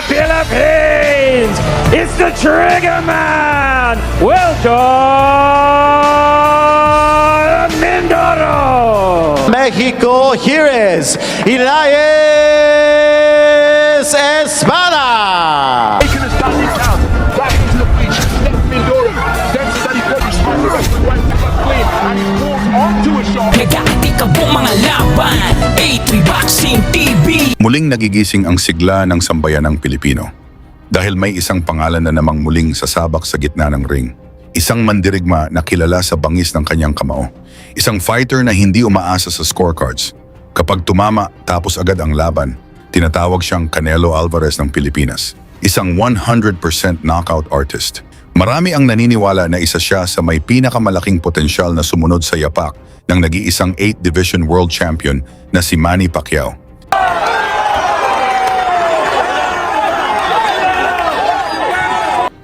Philippines! It's the Trigger Man! Welcome, Mindoro! Mexico, here is Espadas! Taking a standing down, back into the breach, left Mindoro, then steady body, smash the rest of the right pick up clean, and he falls onto a shot. Nag-aati ka po mga laban, A3 Boxing TV. Muling nagigising ang sigla ng sambayanang Pilipino. Dahil may isang pangalan na namang muling sasabak sa gitna ng ring. Isang mandirigma na kilala sa bangis ng kanyang kamao. Isang fighter na hindi umaasa sa scorecards. Kapag tumama, tapos agad ang laban, tinatawag siyang Canelo Alvarez ng Pilipinas. Isang 100% knockout artist. Marami ang naniniwala na isa siya sa may pinakamalaking potensyal na sumunod sa yapak ng nag-iisang 8th Division World Champion na si Manny Pacquiao.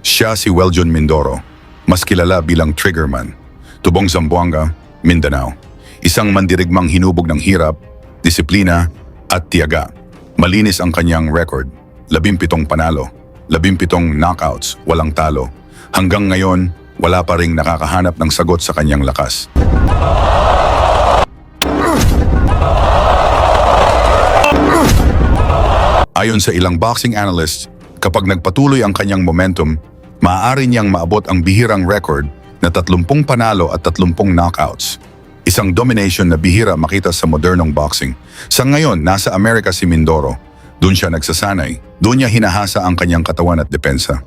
Siya si Weljon Mindoro, mas kilala bilang Triggerman, tubong Zamboanga, Mindanao. Isang mandirigmang hinubog ng hirap, disiplina at tiyaga. Malinis ang kanyang record, 17 panalo, 17 knockouts, walang talo. Hanggang ngayon, wala pa ring nakakahanap ng sagot sa kanyang lakas. Ayon sa ilang boxing analysts, kapag nagpatuloy ang kanyang momentum, maaari niyang maabot ang bihirang record na 30 panalo at 30 knockouts. Isang domination na bihira makita sa modernong boxing. Sa ngayon, nasa Amerika si Mindoro. Doon siya nagsasanay. Doon niya hinahasa ang kanyang katawan at depensa.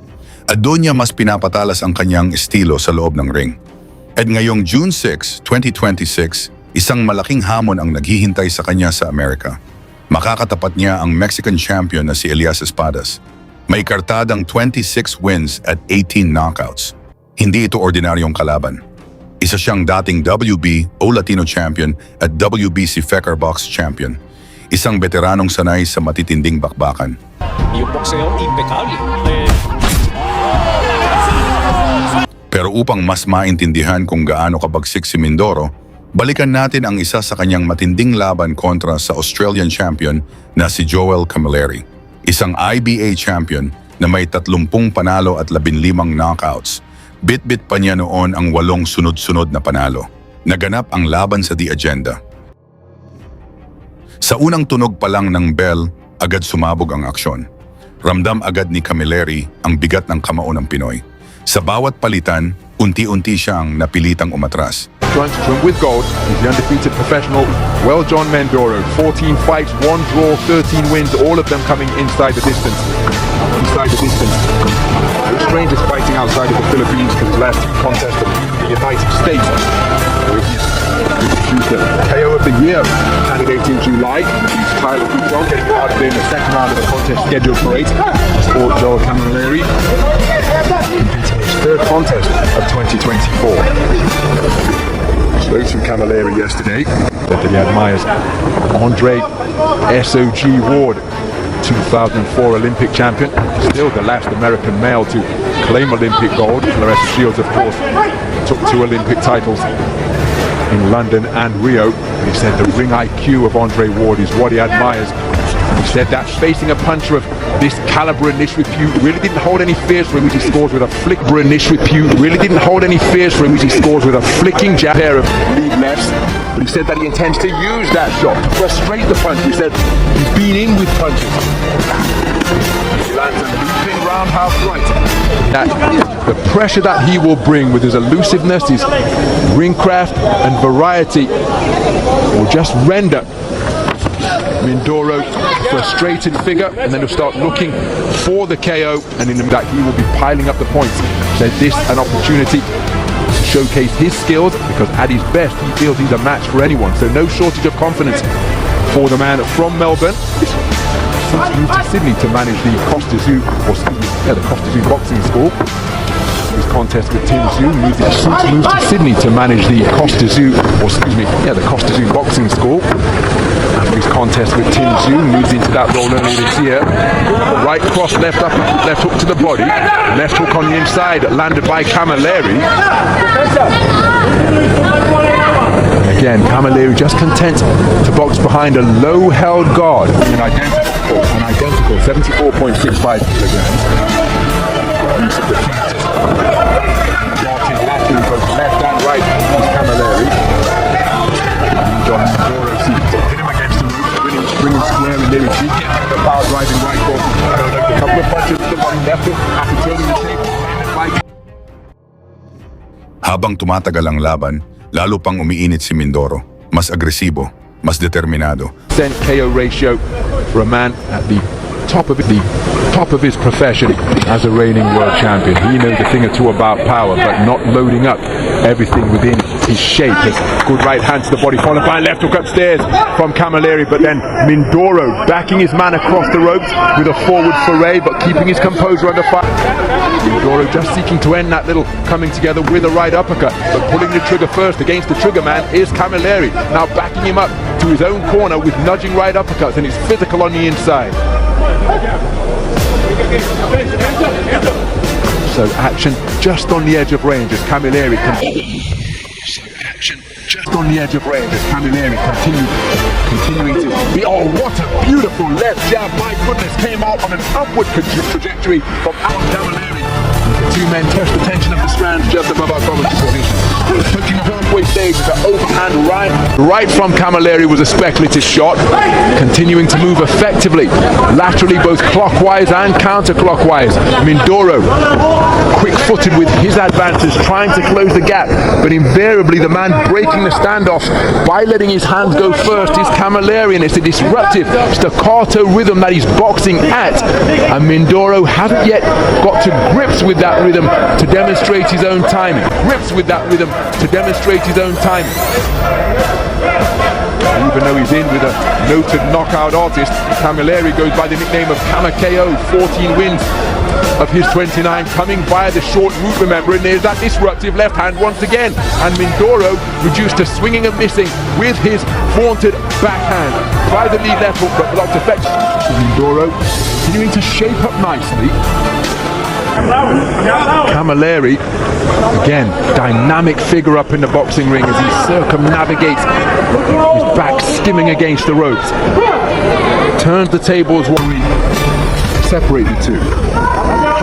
At doon niya mas pinapatalas ang kanyang estilo sa loob ng ring. At ngayong June 6, 2026, isang malaking hamon ang naghihintay sa kanya sa Amerika. Makakatapat niya ang Mexican champion na si Espadas. May kartadang 26 wins at 18 knockouts. Hindi ito ordinaryong kalaban. Isa siyang dating WB o Latino champion at WBC Fecker Box champion. Isang veteranong sanay sa matitinding bakbakan. Yung boxeo, impecable. Pero upang mas maintindihan kung gaano kabagsik si Mindoro, balikan natin ang isa sa kanyang matinding laban kontra sa Australian champion na si Joel Camilleri. Isang IBA champion na may 30 panalo at 15 knockouts. Bit-bit pa niya noon ang 8 sunod-sunod na panalo. Naganap ang laban sa The Agenda. Sa unang tunog pa lang ng bell, agad sumabog ang aksyon. Ramdam agad ni Camilleri ang bigat ng kamao ng Pinoy. Sa bawat palitan, unti-unti siyang napilitang umatras. Front trim with gold is the undefeated professional Weljon Mindoro. 14 fights, 1 draw, 13 wins, all of them coming inside the distance. Inside the distance. No strangers fighting outside of the Philippines because his last 2 contests are in the United States. KO of the year candidate in July. He's Tyler Buchon getting out in the second round of the contest scheduled for 8. Sport Joel Camilleri competing his 3rd contest of 2024. Spoke to Camilleri yesterday that he admires Andre SOG Ward, 2004 Olympic champion, still the last American male to claim Olympic gold. Claressa Shields, of course, took 2 Olympic titles in London and Rio. He said the ring IQ of Andre Ward is what he admires. He said that facing a puncher of this caliber and this repute really didn't hold any fears for him as he scores with a flick. And this repute really didn't hold any fears for him as he scores with a flicking jab pair of lead lefts. But he said that he intends to use that shot to frustrate the punch. He said he's been in with punches. He lands a looping roundhouse right. That the pressure that he will bring with his elusiveness, his ring craft and variety will just render Mindoro a frustrated figure, and then he'll start looking for the KO, and in that he will be piling up the points. So this an opportunity to showcase his skills, because at his best he feels he's a match for anyone. So no shortage of confidence for the man from Melbourne. Since moved to Sydney to manage the Costa Zoo Boxing School. His contest with Tim Zoo moved to Sydney to manage the Costa Zoo Boxing School. After his contest with Tim Zoo, moves into that role earlier this year. Right cross, left hook to the body, left hook on the inside, landed by Camilleri. Again, Camilleri just content to box behind a low-held guard. identical, 74.65 kilograms. Use of the feet, darting laterally both left and right is Camilleri. John Mindoro seems to hit him against the rope, bringing square and nearly did get the power driving right foot. A couple of punches with the body left foot after turning the table. Habang tumatagal ang laban, lalo pang umiinit si Mindoro. Mas agresibo, mas determinado. KO ratio for a man at the top of his profession as a reigning world champion. He knows a thing or two about power, but not loading up everything within his shape. His good right hand to the body, followed by a left hook upstairs from Camilleri, but then Mindoro backing his man across the ropes with a forward foray, but keeping his composure under fire. Mindoro just seeking to end that little coming together with a right uppercut, but pulling the trigger first against the trigger man is Camilleri. Now backing him up to his own corner with nudging right uppercuts, and he's physical on the inside. So action just on the edge of range as Camilleri continuing to be. Oh, what a beautiful left jab! My goodness, came out on an upward trajectory from Camilleri. The two men test the tension of the strands just above our commentary position. Touching the halfway stage with an overhand right from Camilleri was a speculative shot. Continuing to move effectively, laterally both clockwise and counterclockwise. Mindoro, quick-footed with his advances, trying to close the gap, but invariably the man breaking the standoff by letting his hands go first is Camilleri, and it's a disruptive staccato rhythm that he's boxing at, and Mindoro hasn't yet got to grips with that rhythm to demonstrate his own timing. Even though he's in with a noted knockout artist, Camilleri goes by the nickname of KAMAO, 14 wins of his 29 coming via the short route, remember, and there's that disruptive left hand once again, and Mindoro reduced to swinging and missing with his vaunted backhand. Tried the lead left hook but blocked effectively. Mindoro continuing to shape up nicely. Camilleri, again, dynamic figure up in the boxing ring as he circumnavigates, his back skimming against the ropes. Turns the tables while we separate the two.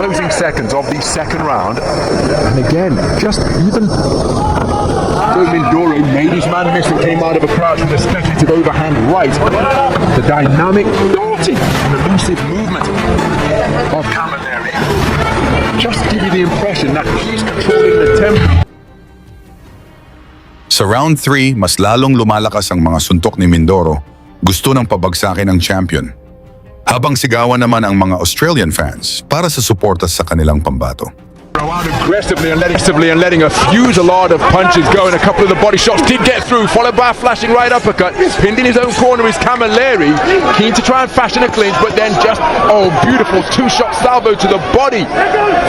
Closing seconds of the second round, and again, just even though Mindoro made his man miss and came out of a crouch with a speculative overhand right, the dynamic, darting, and elusive movement of Camilleri just give you the impression that he's controlling the tempo. Sa round 3, mas lalong lumalakas ang mga suntok ni Mindoro. Gusto ng pabagsakin ang champion. Habang sigawan naman ang mga Australian fans para sa suporta sa kanilang pambato. Out aggressively and letting a fusillade of punches go, and a couple of the body shots did get through, followed by a flashing right uppercut. Pinned in his own corner is Camilleri, keen to try and fashion a clinch, but then just, oh, beautiful two-shot salvo to the body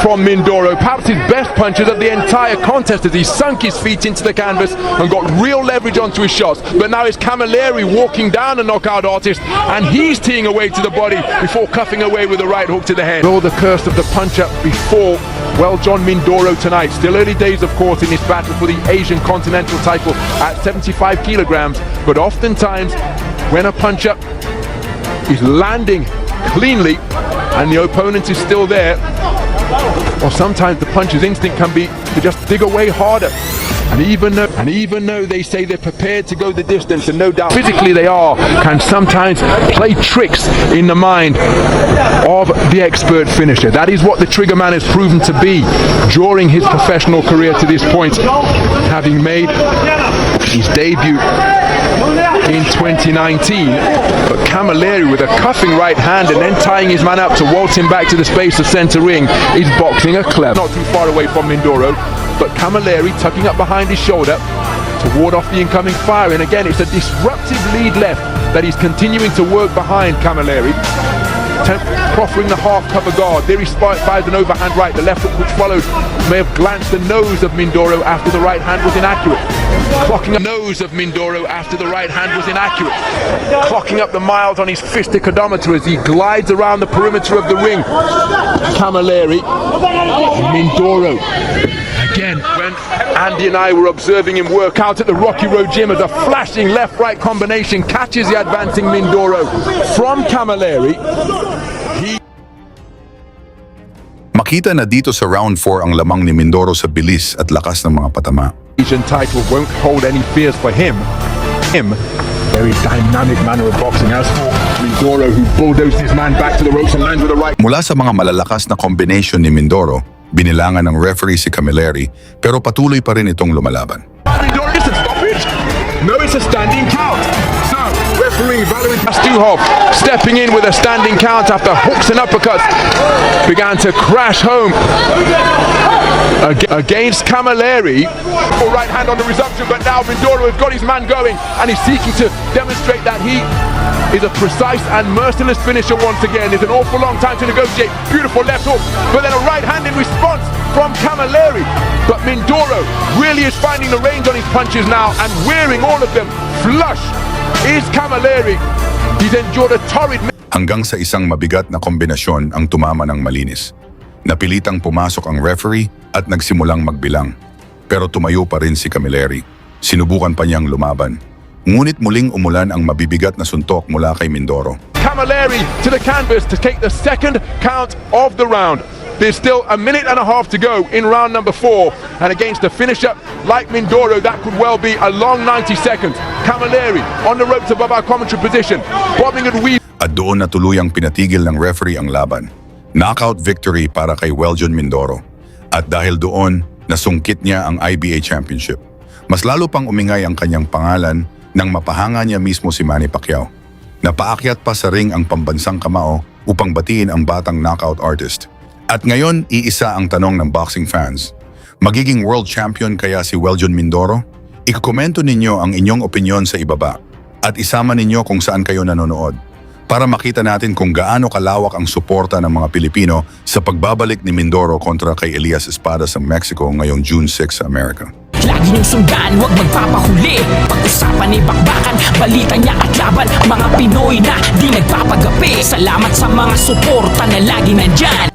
from Mindoro. Perhaps his best punches of the entire contest as he sunk his feet into the canvas and got real leverage onto his shots. But now it's Camilleri walking down a knockout artist, and he's teeing away to the body before cuffing away with a right hook to the head. All the curse of the punch-up before, well, John Mindoro tonight. Still early days, of course, in this battle for the Asian Continental title at 75 kilograms, but oftentimes when a punch-up is landing cleanly and the opponent is still there, or sometimes the puncher's instinct can be to just dig away harder. And even though they say they're prepared to go the distance, and no doubt physically they are, can sometimes play tricks in the mind of the expert finisher. That is what the trigger man has proven to be during his professional career to this point, having made his debut in 2019, but Camilleri with a cuffing right hand and then tying his man up to waltz him back to the space of center ring is boxing a clever. Not too far away from Mindoro, but Camilleri tucking up behind his shoulder to ward off the incoming fire, and again it's a disruptive lead left that he's continuing to work behind Camilleri. Proffering the half-cover guard. There he fires an overhand right. The left hook which followed may have glanced the nose of Mindoro after the right hand was inaccurate. Clocking up the nose of Mindoro after the right hand was inaccurate. Clocking up the miles on his fistic odometer as he glides around the perimeter of the ring. Camilleri, Mindoro. Again, when And Andy and I were observing him work out at the Rocky Road Gym as a flashing left-right combination catches the advancing Mindoro from Camilleri. Makita na dito sa round 4 ang lamang ni Mindoro sa bilis at lakas ng mga patama. Asian title won't hold any fears for him. Very dynamic manner of boxing. As for Mindoro, who bulldozed his man back to the ropes and lands with a right. Mula sa mga malalakas na combination ni Mindoro, binilangan ng referee si Camilleri pero patuloy pa rin itong lumalaban. Mindoro isn't stoppage. No, it's a standing count. So, referee Valerie Pastuhov stepping in with a standing count after hooks and uppercuts began to crash home against Camilleri. Right hand on the resumption, but now Mindoro has got his man going and he's seeking to demonstrate that he is a precise and merciless finisher once again. It's an awful long time to negotiate. Beautiful left hook, but then a right hand in response from Camilleri. But Mindoro really is finding the range on his punches now and wearing all of them. Flush is Camilleri. He's endured a torrid. Hanggang sa isang mabigat na kombinasyon ang tumama ng malinis. Napilitang pumasok ang referee at nagsimulang magbilang. Pero tumayo pa rin si Camilleri. Sinubukan pa niyang lumaban. Ngunit muling umulan ang mabibigat na suntok mula kay Mindoro. Camilleri to the canvas to take the second count of the round. There's still a minute and a half to go in round number 4. And against a finisher like Mindoro, that could well be a long 90 seconds. Camilleri on the ropes above our commentary position, bobbing and weaving. At doon na tuluyang pinatigil ng referee ang laban. Knockout victory para kay Weljon Mindoro. At dahil doon, nasungkit niya ang IBA Championship. Mas lalo pang umingay ang kanyang pangalan nang mapahanga niya mismo si Manny Pacquiao. Napaakyat pa sa ring ang pambansang KAMAO upang batiin ang batang knockout artist. At ngayon, iisa ang tanong ng boxing fans. Magiging world champion kaya si Weljon Mindoro? Ikukomento ninyo ang inyong opinyon sa ibaba at isama ninyo kung saan kayo nanonood para makita natin kung gaano kalawak ang suporta ng mga Pilipino sa pagbabalik ni Mindoro kontra kay Elias Espadas ng Mexico ngayong June 6 sa Amerika. Lagi niyong sundan, huwag magpapahuli. Pag-usapan ni bakbakan, balita niya at laban. Mga Pinoy na di nagpapagapi. Salamat sa mga suporta na lagi nandyan.